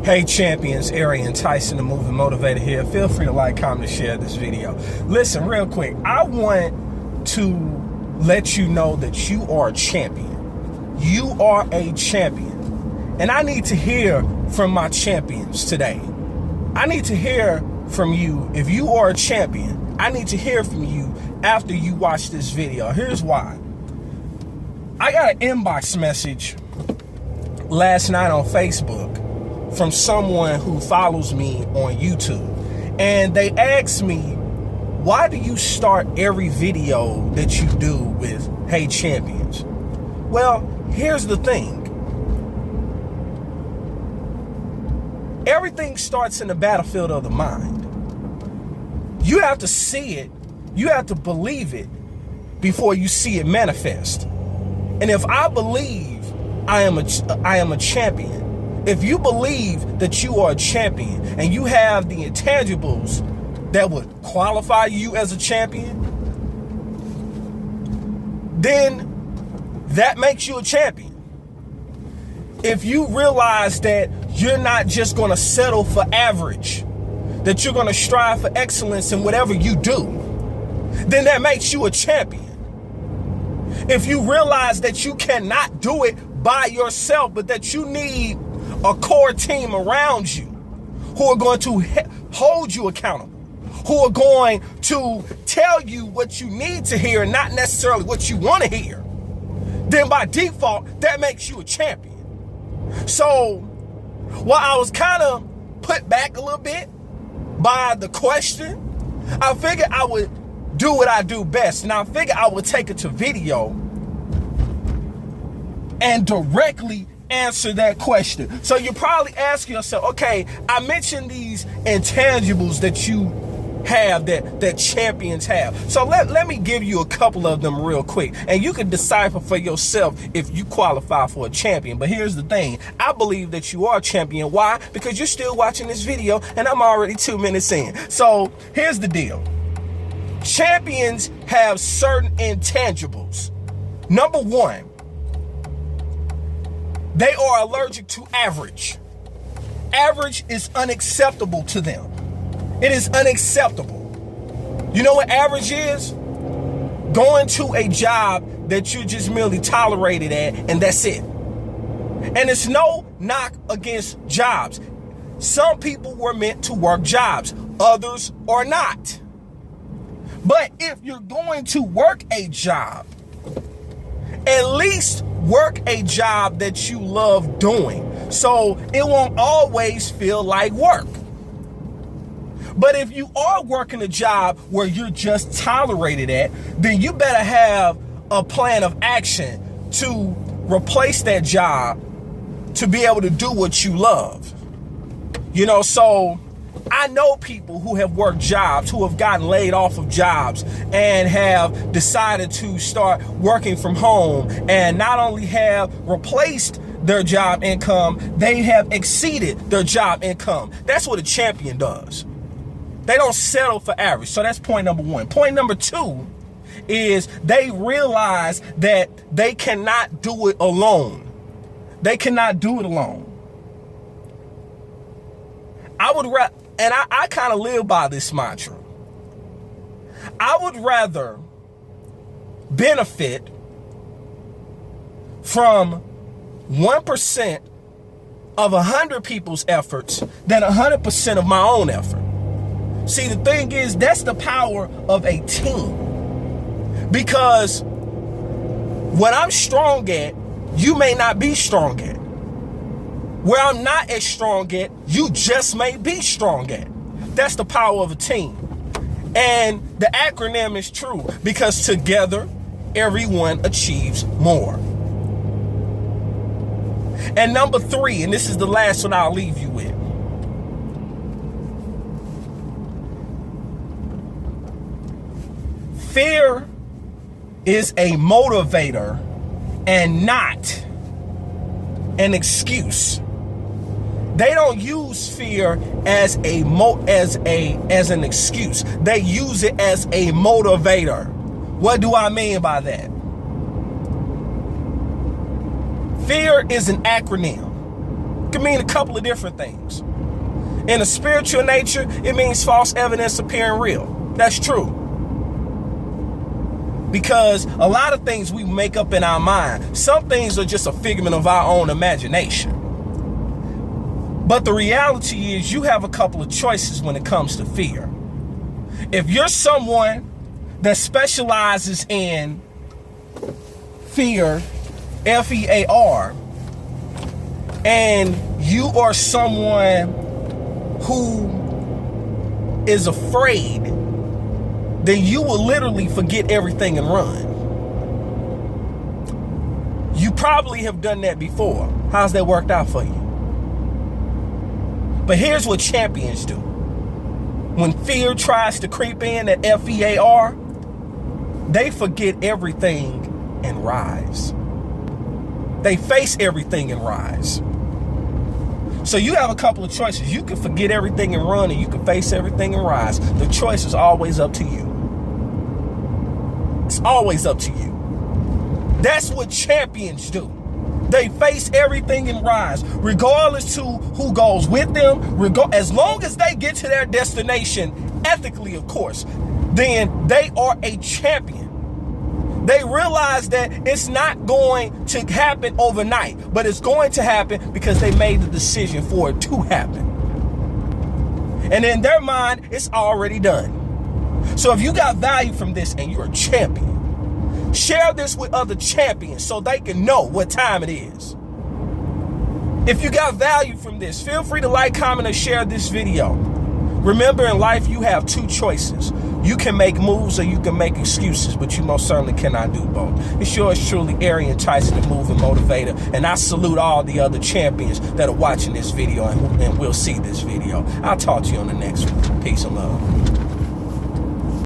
Hey champions, Arian Tyson, the Moving Motivator here. Feel free to like, comment, and share this video. Listen, real quick, I want to let you know that you are a champion. You are a champion. And I need to hear from my champions today. I need to hear from you. If you are a champion, I need to hear from you after you watch this video. Here's why. I got an inbox message last night on Facebook from someone who follows me on YouTube. And they asked me, why do you start every video that you do with "Hey champions"? Well, here's the thing. Everything starts in the battlefield of the mind. You have to see it, you have to believe it before you see it manifest. And if I believe I am a champion, if you believe that you are a champion and you have the intangibles that would qualify you as a champion, then that makes you a champion. If you realize that you're not just going to settle for average, that you're going to strive for excellence in whatever you do, then that makes you a champion. If you realize that you cannot do it by yourself, but that you need a core team around you who are going to hold you accountable, who are going to tell you what you need to hear and not necessarily what you want to hear, then by default, that makes you a champion. So while I was kind of put back a little bit by the question, I figured I would do what I do best. And I figured I would take it to video and directly answer that question. So you probably ask yourself, okay, I mentioned these intangibles that you have, that champions have. So let me give you a couple of them real quick, and you can decipher for yourself if you qualify for a champion. But here's the thing. I believe that you are a champion. Why? Because you're still watching this video and I'm already 2 minutes in. So here's the deal. Champions have certain intangibles. Number one, they are allergic to average. Average is unacceptable to them. It is unacceptable. You know what average is? Going to a job that you just merely tolerated at, and that's it. And it's no knock against jobs. Some people were meant to work jobs, others are not. But if you're going to work a job, at least work a job that you love doing, so it won't always feel like work. But if you are working a job where you're just tolerated at, then you better have a plan of action to replace that job to be able to do what you love. You know, so I know people who have worked jobs, who have gotten laid off of jobs and have decided to start working from home, and not only have replaced their job income, they have exceeded their job income. That's what a champion does. They don't settle for average. So that's point number one. Point number two is they realize that they cannot do it alone. They cannot do it alone. I kind of live by this mantra. I would rather benefit from 1% of 100 people's efforts than 100% of my own effort. See, the thing is, that's the power of a team. Because what I'm strong at, you may not be strong at. Where I'm not as strong at, you just may be strong at. That's the power of a team. And the acronym is true, because together, everyone achieves more. And number three, and this is the last one I'll leave you with. Fear is a motivator and not an excuse. They don't use fear as an excuse. They use it as a motivator. What do I mean by that? Fear is an acronym. It can mean a couple of different things. In a spiritual nature, it means false evidence appearing real. That's true. Because a lot of things we make up in our mind, some things are just a figment of our own imagination. But the reality is you have a couple of choices when it comes to fear. If you're someone that specializes in fear, F-E-A-R, and you are someone who is afraid, then you will literally forget everything and run. You probably have done that before. How's that worked out for you? But here's what champions do. When fear tries to creep in, that F-E-A-R, they forget everything and rise. They face everything and rise. So you have a couple of choices. You can forget everything and run, and you can face everything and rise. The choice is always up to you. It's always up to you. That's what champions do. They face everything and rise, regardless to who goes with them, as long as they get to their destination, ethically, of course, then they are a champion. They realize that it's not going to happen overnight, but it's going to happen because they made the decision for it to happen. And in their mind, it's already done. So if you got value from this and you're a champion, share this with other champions so they can know what time it is. If you got value from this, feel free to like, comment, or share this video. Remember, in life, you have two choices. You can make moves or you can make excuses, but you most certainly cannot do both. It's yours truly, Arian Tyson, the Moving Motivator, and I salute all the other champions that are watching this video and will see this video. I'll talk to you on the next one. Peace and love.